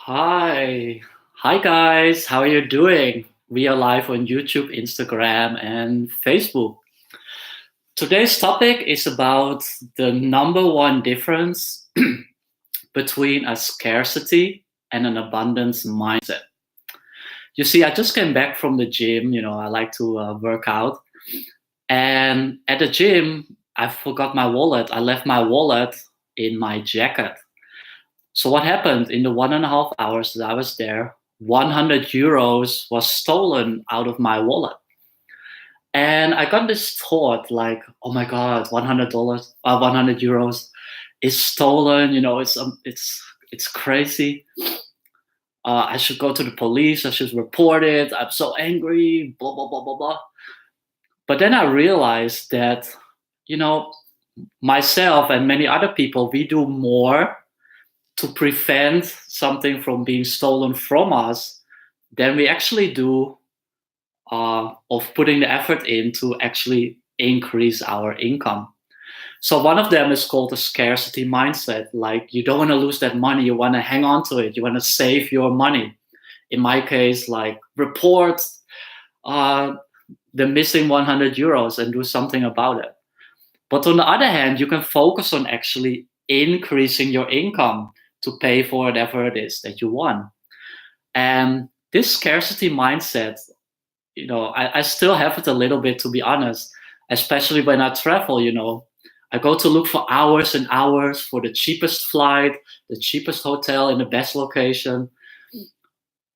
Hi. Hi, guys. How are you doing? We are live on YouTube, Instagram, and Facebook. Today's topic is about the number one difference between a scarcity and an abundance mindset. You see, I just came back from the gym. I like to work out. And at the gym, I forgot my wallet. I left my wallet in my jacket. So what happened in the 1.5 hours that I was there? 100 euros was stolen out of my wallet. And I got this thought like, oh my God, $100, 100 euros is stolen. It's crazy. I should go to the police. I should report it. I'm so angry. Blah blah blah blah blah. But then I realized that, you know, myself and many other people, we do more to prevent something from being stolen from us than we actually do of putting the effort in to actually increase our income. So one of them is called the scarcity mindset. Like you don't want to lose that money, you want to hang on to it, you want to save your money. In my case, like report uh, the missing 100 euros and do something about it. But on the other hand, you can focus on actually increasing your income to pay for whatever it is that you want. And this scarcity mindset, I still have it a little bit, to be honest, especially when I travel. I go to look for hours and hours for the cheapest flight, the cheapest hotel in the best location.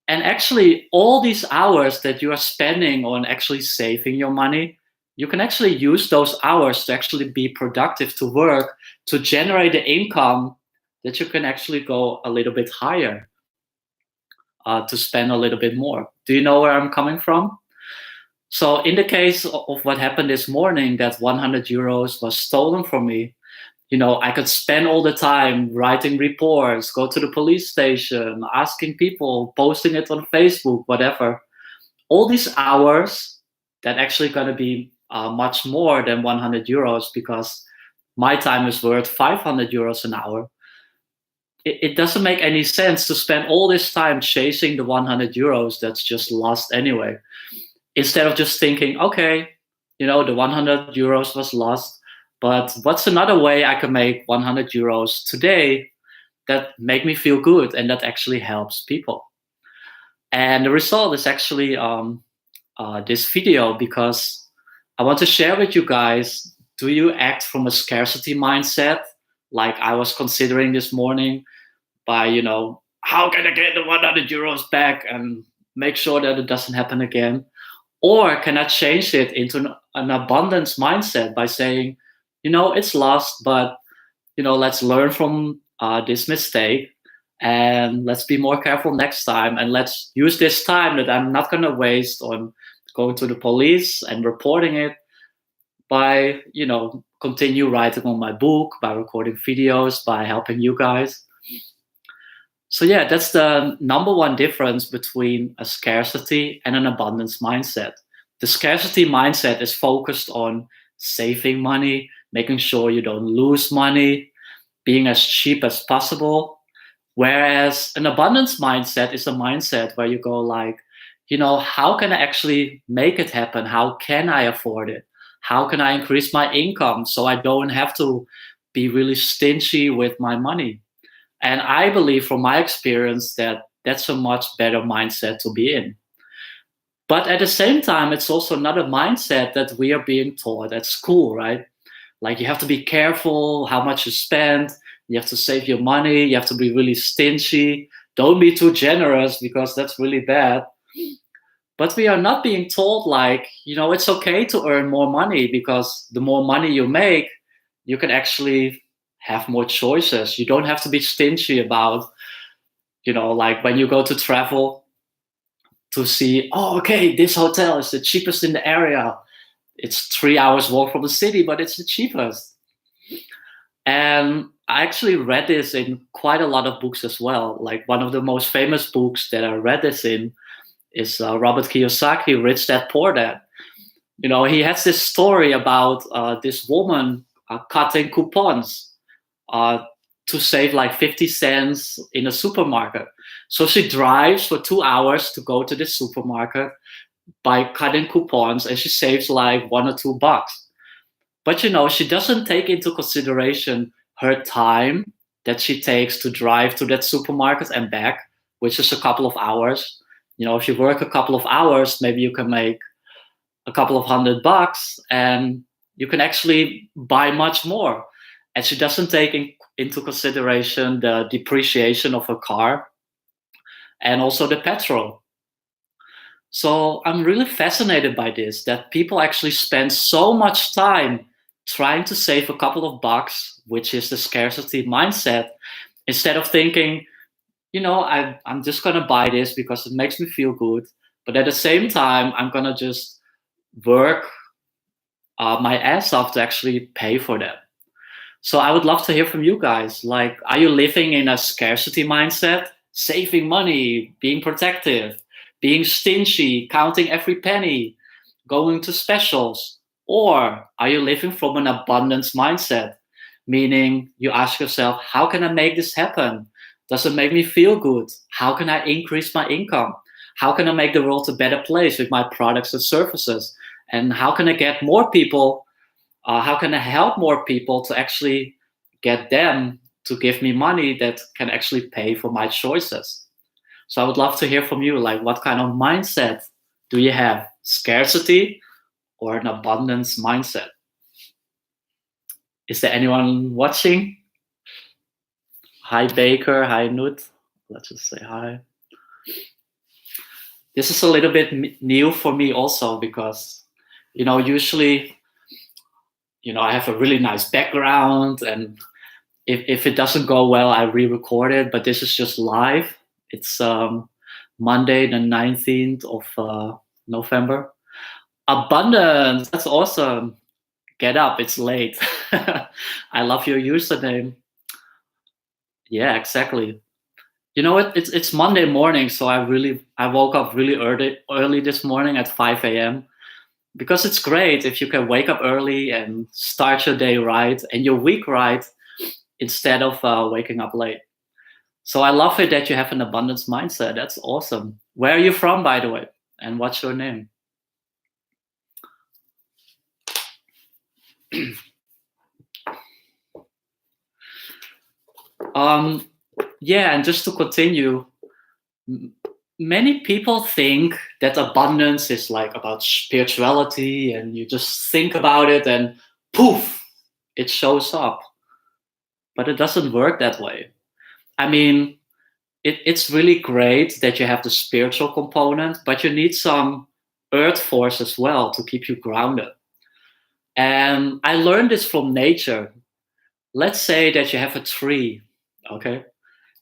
And actually, all these hours that you are spending on actually saving your money, you can actually use those hours to actually be productive, to work, to generate the income that you can actually go a little bit higher, to spend a little bit more. Do you know where I'm coming from? So in the case of what happened this morning, that 100 euros was stolen from me, I could spend all the time writing reports, go to the police station, asking people, posting it on Facebook, whatever. All these hours that actually going to be much more than 100 euros, because my time is worth 500 euros an hour. It doesn't make any sense to spend all this time chasing the 100 euros that's just lost anyway. Instead of just thinking, okay, the 100 euros was lost, but what's another way I can make 100 euros today that make me feel good and that actually helps people? And the result is actually this video, because I want to share with you guys, do you act from a scarcity mindset like I was considering this morning, by, how can I get the 100 euros back and make sure that it doesn't happen again? Or can I change it into an abundance mindset by saying, it's lost, but, let's learn from this mistake and let's be more careful next time. And let's use this time that I'm not going to waste on going to the police and reporting it, by, continue writing on my book, by recording videos, by helping you guys. So yeah, that's the number one difference between a scarcity and an abundance mindset. The scarcity mindset is focused on saving money, making sure you don't lose money, being as cheap as possible. Whereas an abundance mindset is a mindset where you go like, how can I actually make it happen? How can I afford it? How can I increase my income so I don't have to be really stingy with my money? And I believe from my experience that that's a much better mindset to be in. But at the same time, it's also another mindset that we are being taught at school, right? Like you have to be careful how much you spend. You have to save your money. You have to be really stingy. Don't be too generous because that's really bad. But we are not being told like, it's okay to earn more money, because the more money you make, you can actually have more choices. You don't have to be stingy about, like when you go to travel, to see, oh, okay, this hotel is the cheapest in the area. It's 3 hours walk from the city, but it's the cheapest. And I actually read this in quite a lot of books as well. Like one of the most famous books that I read this in is Robert Kiyosaki, Rich Dad Poor Dad. He has this story about this woman cutting coupons to save like 50 cents in a supermarket. So she drives for 2 hours to go to the supermarket by cutting coupons, and she saves like $1 or $2. But she doesn't take into consideration her time that she takes to drive to that supermarket and back, which is a couple of hours. If you work a couple of hours, maybe you can make a couple of $100 and you can actually buy much more. And she doesn't take into consideration the depreciation of her car and also the petrol. So I'm really fascinated by this, that people actually spend so much time trying to save a couple of bucks, which is the scarcity mindset, instead of thinking, I'm just going to buy this because it makes me feel good. But at the same time, I'm going to just work my ass off to actually pay for that. So I would love to hear from you guys. Like, are you living in a scarcity mindset, saving money, being protective, being stingy, counting every penny, going to specials? Or are you living from an abundance mindset, meaning you ask yourself, how can I make this happen? Does it make me feel good? How can I increase my income? How can I make the world a better place with my products and services? And how can I get more people? How can I help more people to actually get them to give me money that can actually pay for my choices? So I would love to hear from you. Like, what kind of mindset do you have? Scarcity or an abundance mindset? Is there anyone watching? Hi, Baker. Hi, Nut. Let's just say hi. This is a little bit new for me also because, usually, I have a really nice background, and if it doesn't go well, I re-record it. But this is just live. It's Monday, the 19th of November. Abundance. That's awesome. Get up. It's late. I love your username. Yeah, exactly. You know what? It's Monday morning, so I woke up really early this morning at 5 a.m. because it's great if you can wake up early and start your day right and your week right instead of waking up late. So I love it that you have an abundance mindset. That's awesome. Where are you from, by the way? And what's your name? Yeah, and just to continue, many people think that abundance is like about spirituality and you just think about it and poof, it shows up. But it doesn't work that way. I mean, it's really great that you have the spiritual component, but you need some earth force as well to keep you grounded. And I learned this from nature. Let's say that you have a tree, okay?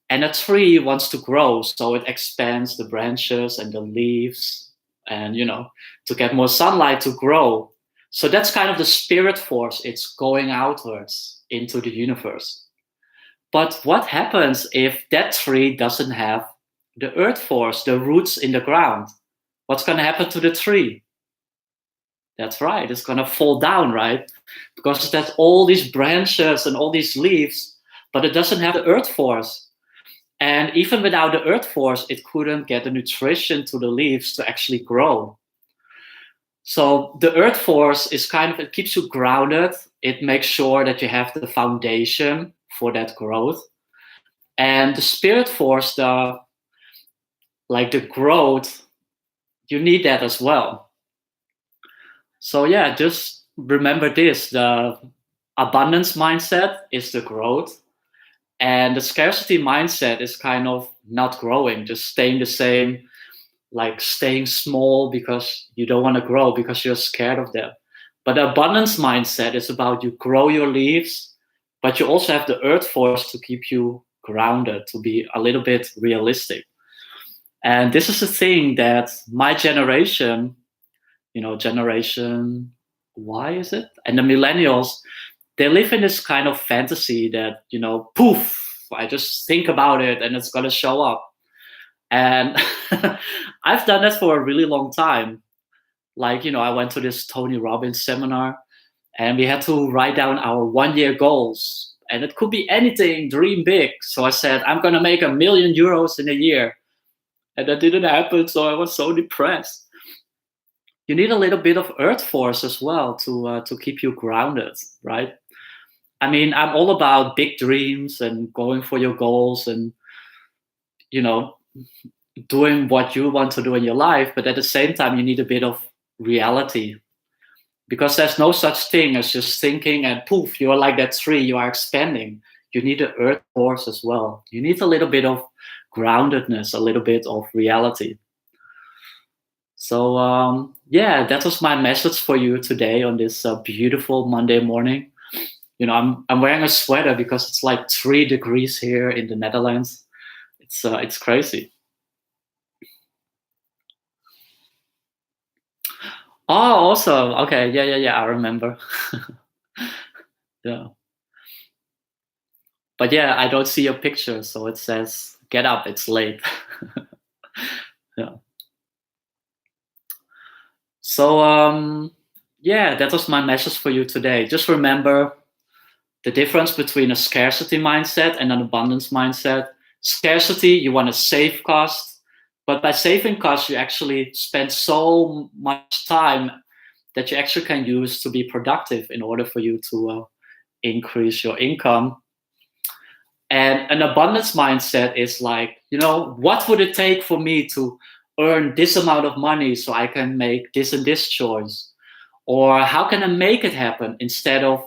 And a tree wants to grow, so it expands the branches and the leaves and, to get more sunlight to grow. So that's kind of the spirit force. It's going outwards into the universe. But what happens if that tree doesn't have the earth force, the roots in the ground? What's going to happen to the tree? That's right, it's going to fall down, right? Because it has all these branches and all these leaves, but it doesn't have the earth force. And even without the earth force, it couldn't get the nutrition to the leaves to actually grow. So the earth force is it keeps you grounded. It makes sure that you have the foundation for that growth. And the spirit force, the growth, you need that as well. So yeah, just remember this, the abundance mindset is the growth. And the scarcity mindset is kind of not growing, just staying the same, like staying small because you don't want to grow because you're scared of them. But the abundance mindset is about you grow your leaves, but you also have the earth force to keep you grounded, to be a little bit realistic. And this is the thing that my generation, generation Y, is it? And the millennials, they live in this kind of fantasy that, poof, I just think about it and it's going to show up. And I've done that for a really long time. Like, I went to this Tony Robbins seminar and we had to write down our 1-year goals. and it could be anything, dream big. So I said, I'm going to make €1,000,000 in a year. And that didn't happen, so I was so depressed. You need a little bit of earth force as well to keep you grounded, right? I mean, I'm all about big dreams and going for your goals and, you know, doing what you want to do in your life. But at the same time, you need a bit of reality, because there's no such thing as just thinking and poof, you're like that tree, you are expanding. You need the earth force as well. You need a little bit of groundedness, a little bit of reality. So yeah, that was my message for you today on this beautiful Monday morning. I'm wearing a sweater because it's like 3 degrees here in the Netherlands. It's crazy. Oh, awesome. Okay, yeah. I remember. Yeah, but yeah, I don't see your picture, so it says get up. It's late. Yeah. So yeah, that was my message for you today. Just remember the difference between a scarcity mindset and an abundance mindset. Scarcity, you want to save cost, but by saving cost, you actually spend so much time that you actually can use to be productive in order for you to increase your income. And an abundance mindset is like, what would it take for me to earn this amount of money so I can make this and this choice? Or how can I make it happen instead of,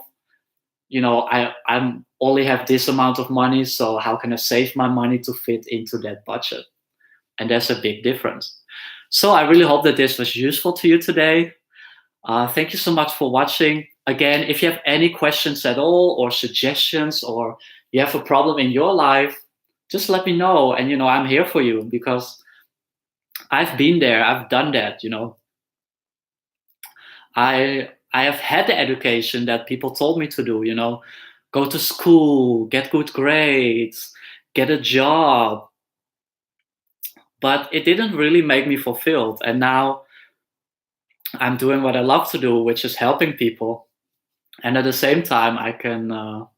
I'm only have this amount of money, so how can I save my money to fit into that budget? And there's a big difference. So I really hope that this was useful to you today. Thank you so much for watching. Again, if you have any questions at all or suggestions, or you have a problem in your life, just let me know. And, I'm here for you because I've been there. I've done that, I have had the education that people told me to do, go to school, get good grades, get a job. But it didn't really make me fulfilled. And now I'm doing what I love to do, which is helping people. And at the same time, I can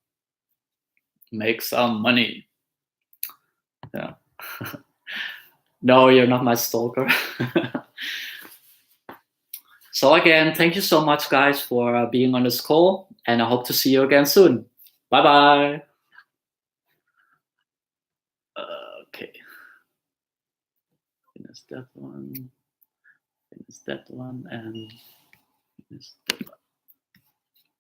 make some money. Yeah. No, you're not my stalker. So again, thank you so much, guys, for being on this call. And I hope to see you again soon. Bye-bye. Okay. Finish that one. Finish that one. And finish that one.